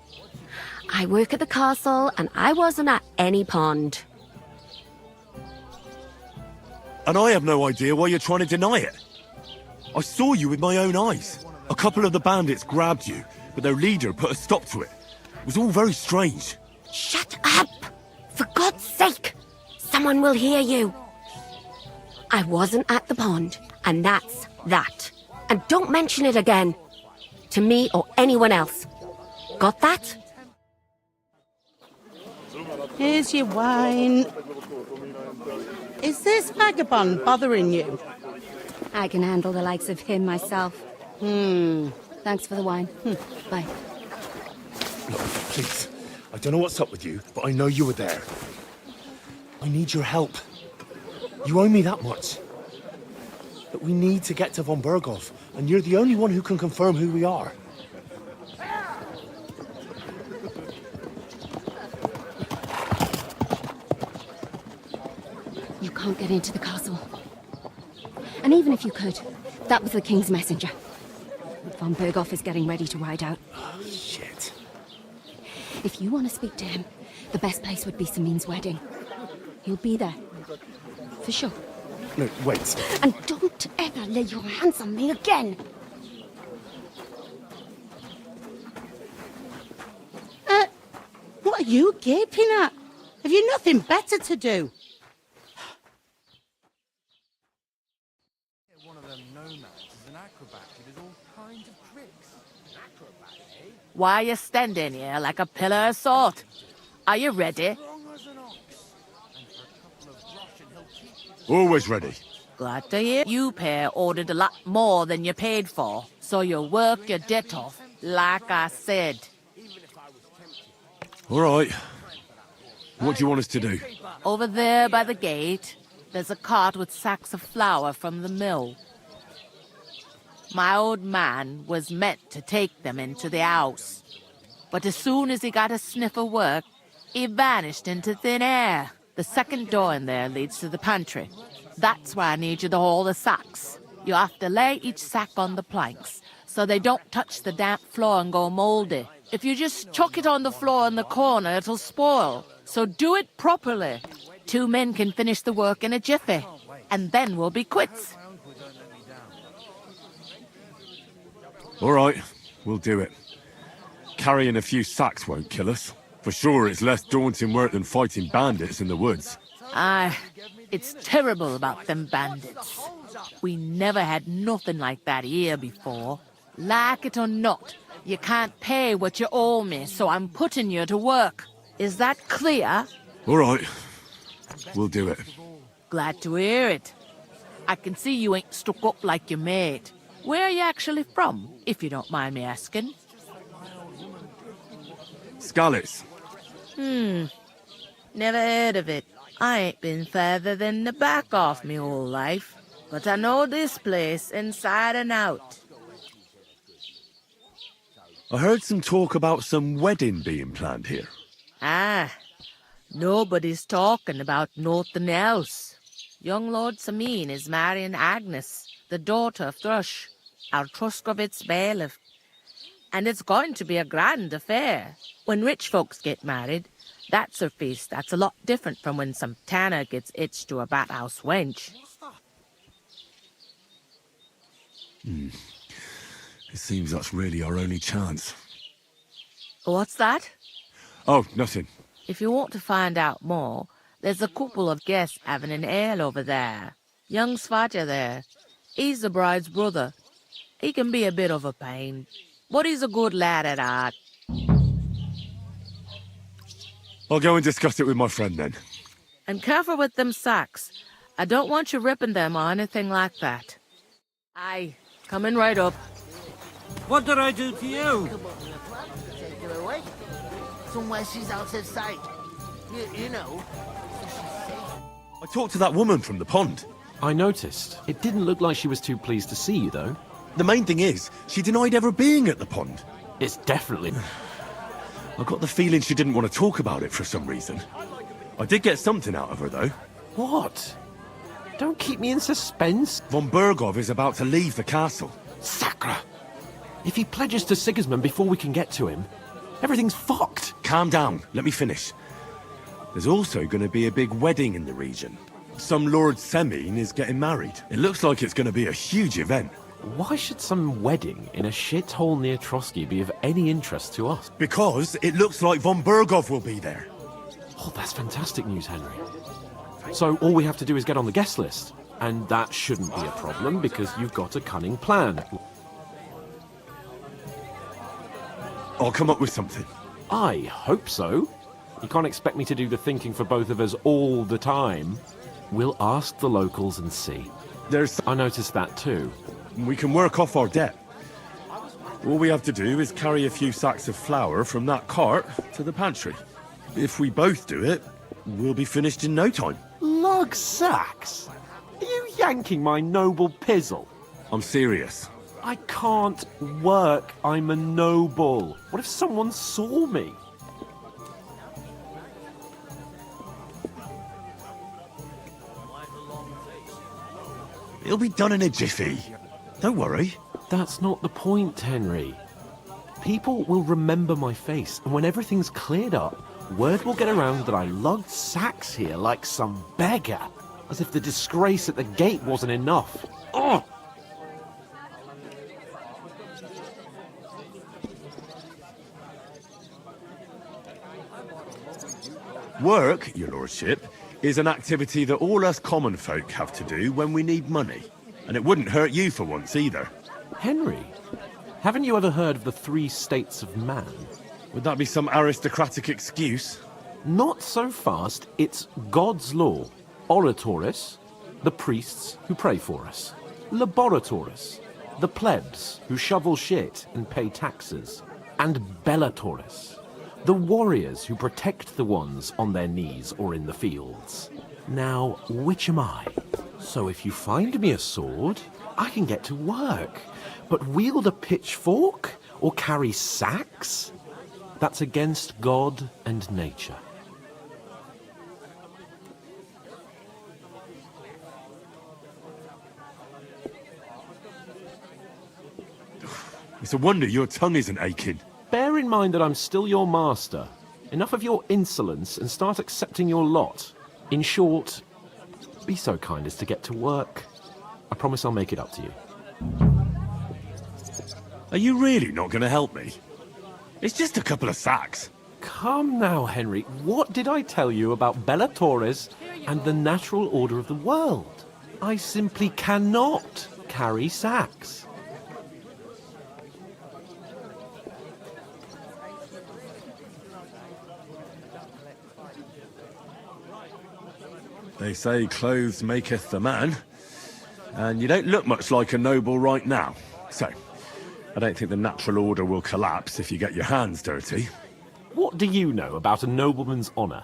I work at the castle, and I wasn't at any pond. And I have no idea why you're trying to deny it. I saw you with my own eyes. A couple of the bandits grabbed you, but their leader put a stop to it. It was all very strange. Shut up! For God's sake! Someone will hear you. I wasn't at the pond, and that's that. And don't mention it again. To me or anyone else. Got that? Here's your wine. Is this vagabond bothering you? I can handle the likes of him myself. Thanks for the wine. Bye. Look, please. I don't know what's up with you, but I know you were there. I need your help. You owe me that much. But we need to get to von Berghoff, and you're the only one who can confirm who we are. You can't get into the castle. And even if you could, that was the king's messenger. Von Berghoff is getting ready to ride out. Oh, shit. If you want to speak to him, the best place would be Samin's wedding. He'll be there. For sure. No, wait. And don't ever lay your hands on me again! What are you gaping at? Have you nothing better to do? One of them nomads is an acrobat who does all kinds of tricks. Acrobat, eh? Why are you standing here like a pillar of salt? Are you ready? Always ready. Glad to hear. You pair ordered a lot more than you paid for, so you'll work your debt off, like I said. All right. What do you want us to do? Over there by the gate, there's a cart with sacks of flour from the mill. My old man was meant to take them into the house, but as soon as he got a sniff of work, he vanished into thin air. The second door in there leads to the pantry. That's where I need you to haul the sacks. You have to lay each sack on the planks, so they don't touch the damp floor and go mouldy. If you just chuck it on the floor in the corner, it'll spoil. So do it properly. 2 men can finish the work in a jiffy, and then we'll be quits. All right, we'll do it. Carrying a few sacks won't kill us. For sure, it's less daunting work than fighting bandits in the woods. Aye, it's terrible about them bandits. We never had nothing like that here before. Like it or not, you can't pay what you owe me, so I'm putting you to work. Is that clear? All right. We'll do it. Glad to hear it. I can see you ain't stuck up like your mate. Where are you actually from, if you don't mind me asking? Skalitz. Never heard of it. I ain't been further than the back off me whole life, but I know this place inside and out. I heard some talk about some wedding being planned here. Ah, nobody's talking about nothing else. Young Lord Sameen is marrying Agnes, the daughter of Thrush, our Truskovitz bailiff. And it's going to be a grand affair. When rich folks get married, that's a feast that's a lot different from when some tanner gets hitched to a bathouse wench. It seems that's really our only chance. What's that? Oh, nothing. If you want to find out more, there's a couple of guests having an ale over there. Young Svaja there. He's the bride's brother. He can be a bit of a pain, but he's a good lad at heart. I'll go and discuss it with my friend then. And careful with them sacks. I don't want you ripping them or anything like that. Aye, coming right up. What did I do to you? Take her away. Somewhere she's out of sight. You know. I talked to that woman from the pond. I noticed. It didn't look like she was too pleased to see you, though. The main thing is, she denied ever being at the pond. It's definitely... I got the feeling she didn't want to talk about it for some reason. I did get something out of her, though. What? Don't keep me in suspense. Von Bergov is about to leave the castle. Sacra! If he pledges to Sigismund before we can get to him, everything's fucked. Calm down. Let me finish. There's also going to be a big wedding in the region. Some Lord Semine is getting married. It looks like it's going to be a huge event. Why should some wedding in a shithole near Trotsky be of any interest to us? Because it looks like Von Bergov will be there. Oh, that's fantastic news, Henry. So all we have to do is get on the guest list. And that shouldn't be a problem because you've got a cunning plan. I'll come up with something. I hope so. You can't expect me to do the thinking for both of us all the time. We'll ask the locals and see. I noticed that too. We can work off our debt. All we have to do is carry a few sacks of flour from that cart to the pantry. If we both do it, we'll be finished in no time. Lug sacks? Are you yanking my noble pizzle? I'm serious. I can't work. I'm a noble. What if someone saw me? It'll be done in a jiffy. Don't worry. That's not the point, Henry. People will remember my face, and when everything's cleared up, word will get around that I lugged sacks here like some beggar. As if the disgrace at the gate wasn't enough. Ugh! Work, your lordship, is an activity that all us common folk have to do when we need money. And it wouldn't hurt you for once either. Henry, haven't you ever heard of the 3 states of man? Would that be some aristocratic excuse? Not so fast. It's God's law. Oratoris, the priests who pray for us. Laboratoris, the plebs who shovel shit and pay taxes. And Bellatoris, the warriors who protect the ones on their knees or in the fields. Now, which am I? So if you find me a sword, I can get to work. But wield a pitchfork or carry sacks? That's against God and nature. It's a wonder your tongue isn't aching. Bear in mind that I'm still your master. Enough of your insolence and start accepting your lot. In short, be so kind as to get to work. I promise I'll make it up to you. Are you really not going to help me? It's just a couple of sacks. Come now, Henry. What did I tell you about Bellatoris and the natural order of the world? I simply cannot carry sacks. They say clothes maketh the man, and you don't look much like a noble right now. So, I don't think the natural order will collapse if you get your hands dirty. What do you know about a nobleman's honour?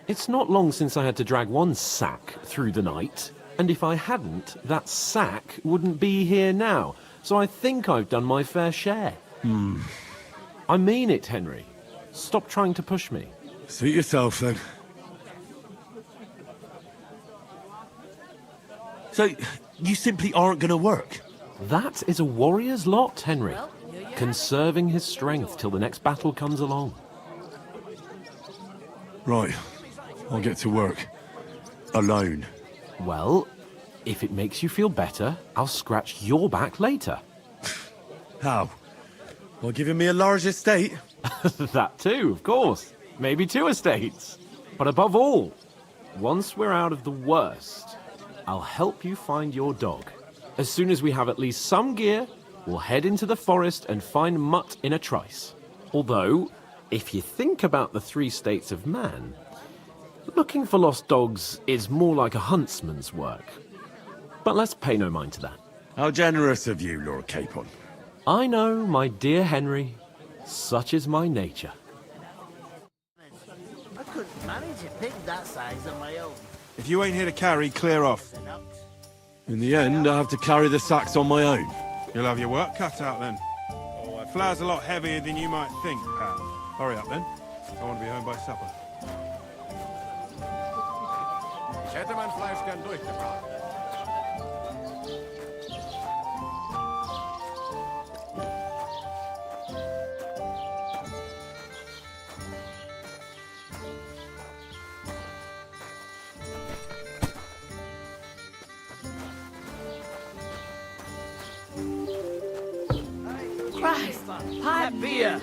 It's not long since I had to drag one sack through the night, and if I hadn't, that sack wouldn't be here now, so I think I've done my fair share. I mean it, Henry. Stop trying to push me. Suit yourself, then. So, you simply aren't going to work? That is a warrior's lot, Henry. Conserving his strength till the next battle comes along. Right. I'll get to work. Alone. Well, if it makes you feel better, I'll scratch your back later. How? By giving me a large estate? That too, of course. Maybe 2 estates. But above all, once we're out of the worst, I'll help you find your dog. As soon as we have at least some gear, we'll head into the forest and find Mutt in a trice. Although, if you think about the 3 states of man, looking for lost dogs is more like a huntsman's work. But let's pay no mind to that. How generous of you, Lord Capon. I know, my dear Henry. Such is my nature. I couldn't manage a pig that size on my own. If you ain't here to carry, clear off. In the end, I have to carry the sacks on my own. You'll have your work cut out then. Flour's a lot heavier than you might think, pal. Hurry up then. I want to be home by supper. Ich hätte mein Fleisch gern durchgebraten. Christ, hot beer.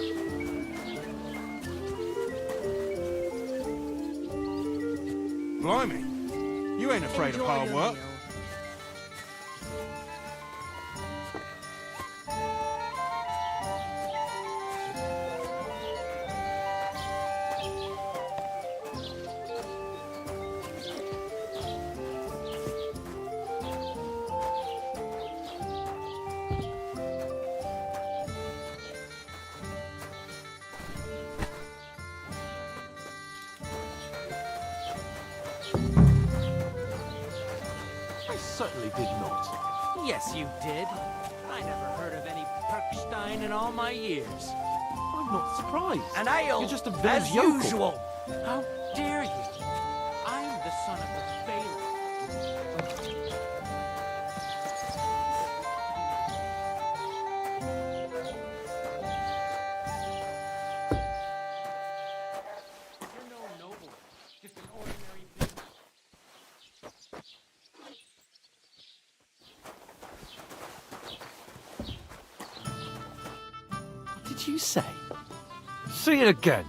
Blimey, you ain't afraid of hard work. I certainly did not. Yes, you did. I never heard of any Perkstein in all my years. I'm not surprised. And I'll, You're just a as village yokel. usual. How dare you? I'm the son of the valor. You're no noble, just an ordinary being. What did you say? Say it again.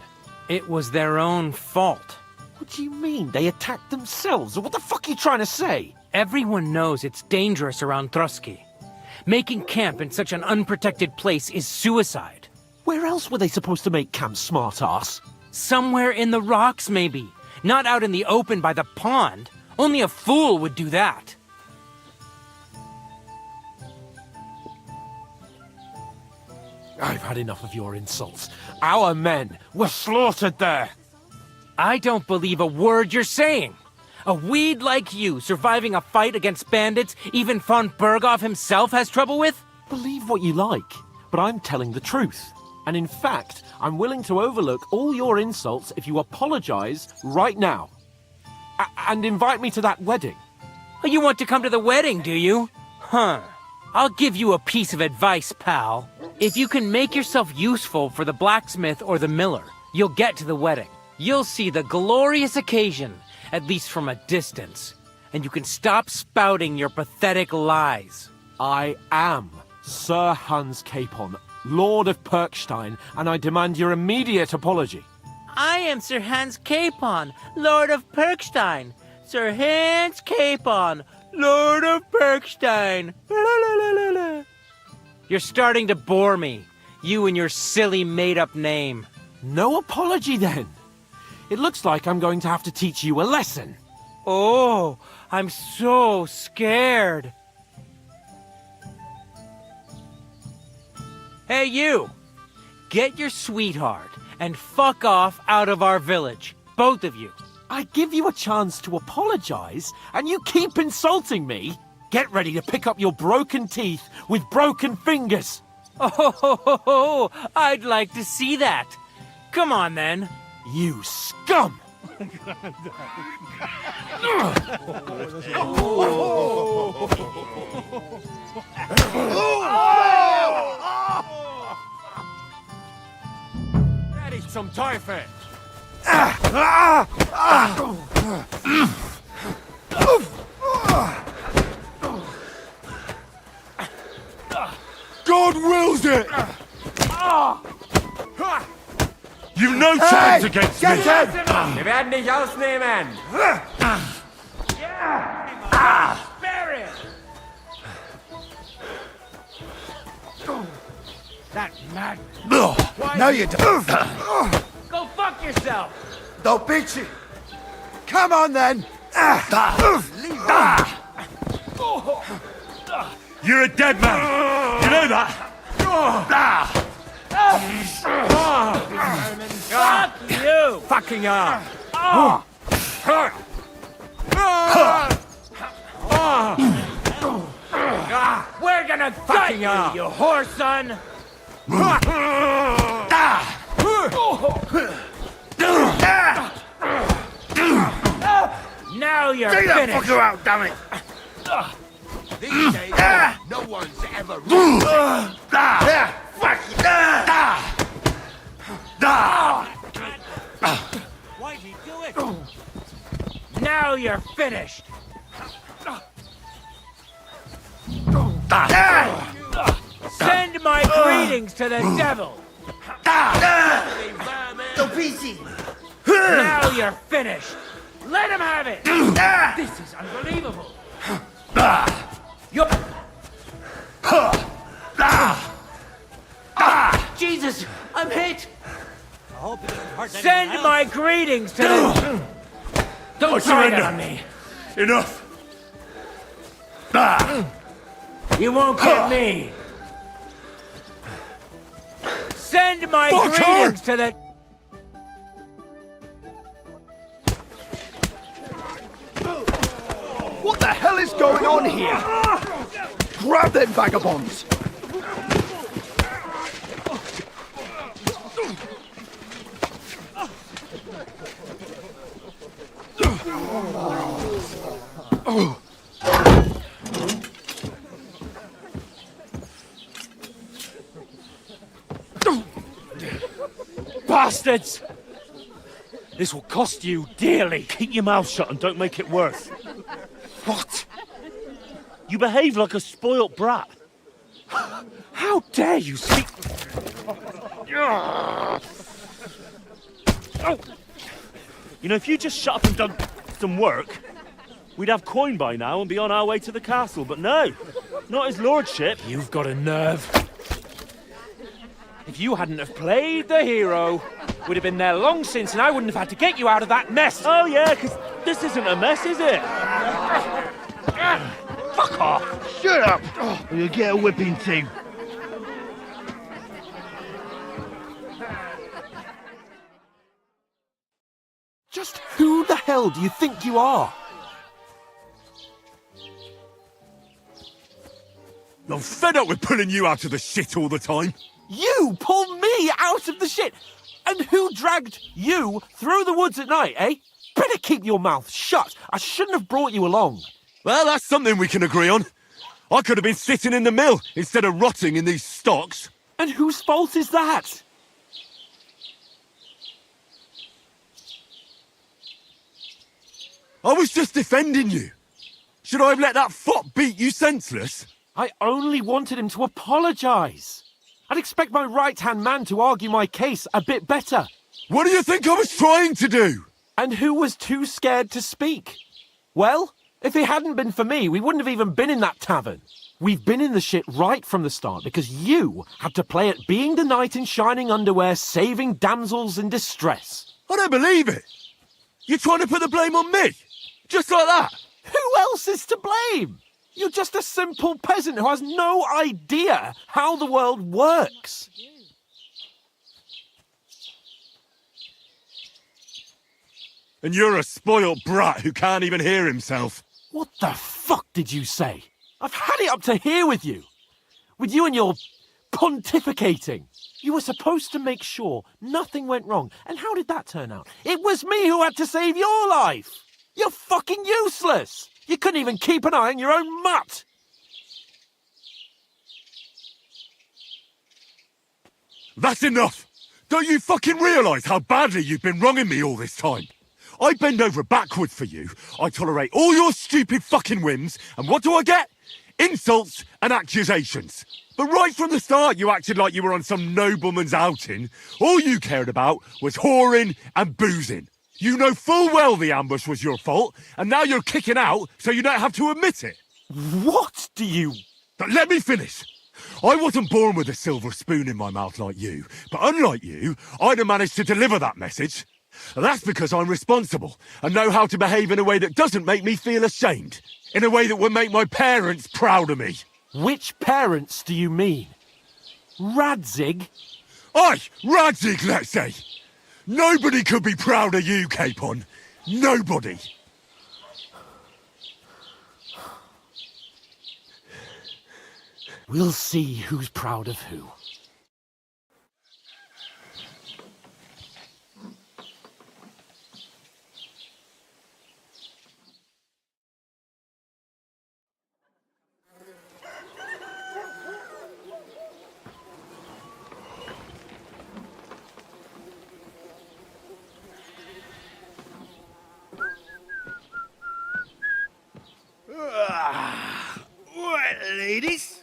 It was their own fault. What do you mean? They attacked themselves? Or what the fuck are you trying to say? Everyone knows it's dangerous around Trotsky. Making camp in such an unprotected place is suicide. Where else were they supposed to make camp, smart-ass? Somewhere in the rocks, maybe. Not out in the open by the pond. Only a fool would do that. I've had enough of your insults. Our men were slaughtered there. I don't believe a word you're saying. A weed like you surviving a fight against bandits even von Berghoff himself has trouble with? Believe what you like, but I'm telling the truth. And in fact, I'm willing to overlook all your insults if you apologize right now. And invite me to that wedding. Oh, you want to come to the wedding, do you? Huh. I'll give you a piece of advice, pal. If you can make yourself useful for the blacksmith or the miller, you'll get to the wedding. You'll see the glorious occasion, at least from a distance, and you can stop spouting your pathetic lies. I am Sir Hans Capon, Lord of Perkstein, and I demand your immediate apology. I am Sir Hans Capon, Lord of Perkstein. Sir Hans Capon, Lord of Bergstein. You're starting to bore me. You and your silly made-up name. No apology, then. It looks like I'm going to have to teach you a lesson. Oh, I'm so scared. Hey, you! Get your sweetheart and fuck off out of our village. Both of you. I give you a chance to apologize, and you keep insulting me? Get ready to pick up your broken teeth with broken fingers. Oh, I'd like to see that. Come on, then. You scum! That is some Teufel. God wills it! You've no chance against me! Wir werden dich ausnehmen. Spare it. That mad. No, you don't. Go fuck yourself. Don't beat you. Come on, then. You're a dead man! You know that? Fuck you. Fucking hell. We're gonna gut you, you whore son. Now you're Take that finished. fucker out, damn it. These days, no one's ever ruled. Why'd he do it? Now you're finished. Send my greetings to the devil. Don't beat you. Now you're finished. Let him have it. This is unbelievable. Jesus, I'm hit. Send my greetings to the... Don't try that on me. Enough! You won't get me. Send my greetings to the... What the hell is going on here? Grab them vagabonds. Bastards! This will cost you dearly. Keep your mouth shut and don't make it worse. What? You behave like a spoilt brat. How dare you speak... You know, if you just shut up and done some work, we'd have coin by now and be on our way to the castle, but no, not his lordship. You've got a nerve. If you hadn't have played the hero, we'd have been there long since and I wouldn't have had to get you out of that mess. Oh yeah, because this isn't a mess, is it? Fuck off! Shut up, or you'll get a whipping too. Just who the hell do you think you are? I'm fed up with pulling you out of the shit all the time. You pull me out of the shit! And who dragged you through the woods at night, eh? Better keep your mouth shut. I shouldn't have brought you along. Well, that's something we can agree on. I could have been sitting in the mill instead of rotting in these stocks. And whose fault is that? I was just defending you. Should I have let that fop beat you senseless? I only wanted him to apologise. I'd expect my right-hand man to argue my case a bit better. What do you think I was trying to do? And who was too scared to speak? Well, If it hadn't been for me, we wouldn't have even been in that tavern. We've been in the shit right from the start because you had to play at being the knight in shining underwear, saving damsels in distress. I don't believe it. You're trying to put the blame on me? Just like that? Who else is to blame? You're just a simple peasant who has no idea how the world works. And you're a spoilt brat who can't even hear himself. What the fuck did you say? I've had it up to here with you. With you and your pontificating. You were supposed to make sure nothing went wrong. And how did that turn out? It was me who had to save your life. You're fucking useless. You couldn't even keep an eye on your own mutt. That's enough. Don't you fucking realise how badly you've been wronging me all this time? I bend over backwards for you. I tolerate all your stupid fucking whims. And what do I get? Insults and accusations. But right from the start, you acted like you were on some nobleman's outing. All you cared about was whoring and boozing. You know full well the ambush was your fault, and now you're kicking out so you don't have to admit it. What do you... But let me finish. I wasn't born with a silver spoon in my mouth like you, but unlike you, I'd have managed to deliver that message. That's because I'm responsible and know how to behave in a way that doesn't make me feel ashamed. In a way that would make my parents proud of me. Which parents do you mean? Radzig? Aye, Radzig, let's say. Nobody could be proud of you, Capon. Nobody. We'll see who's proud of who. Right, ladies.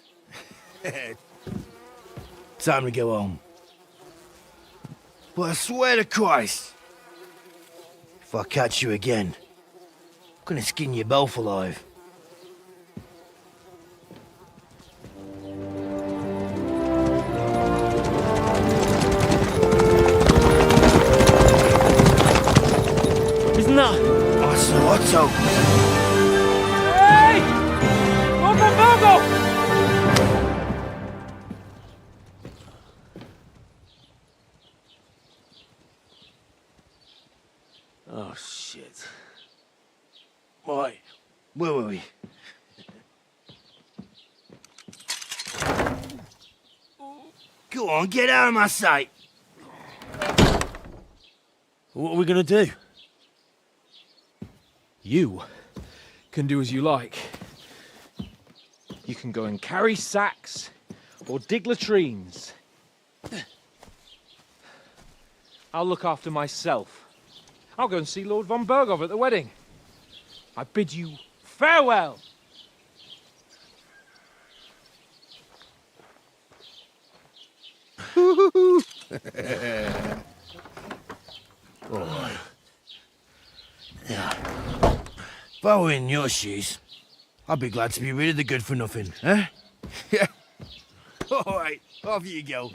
Time to go home. But I swear to Christ, if I catch you again, I'm gonna skin you both alive. Isn't that? Otto. Hey! Open Virgo! Oh, shit. Right, where were we? Go on, get out of my sight. What are we gonna do? You can do as you like. You can go and carry sacks or dig latrines. I'll look after myself. I'll go and see Lord von Bergov at the wedding. I bid you farewell. Right. Yeah. If I were in your shoes, I'd be glad to be rid of the good for nothing, huh? Yeah. All right, off you go.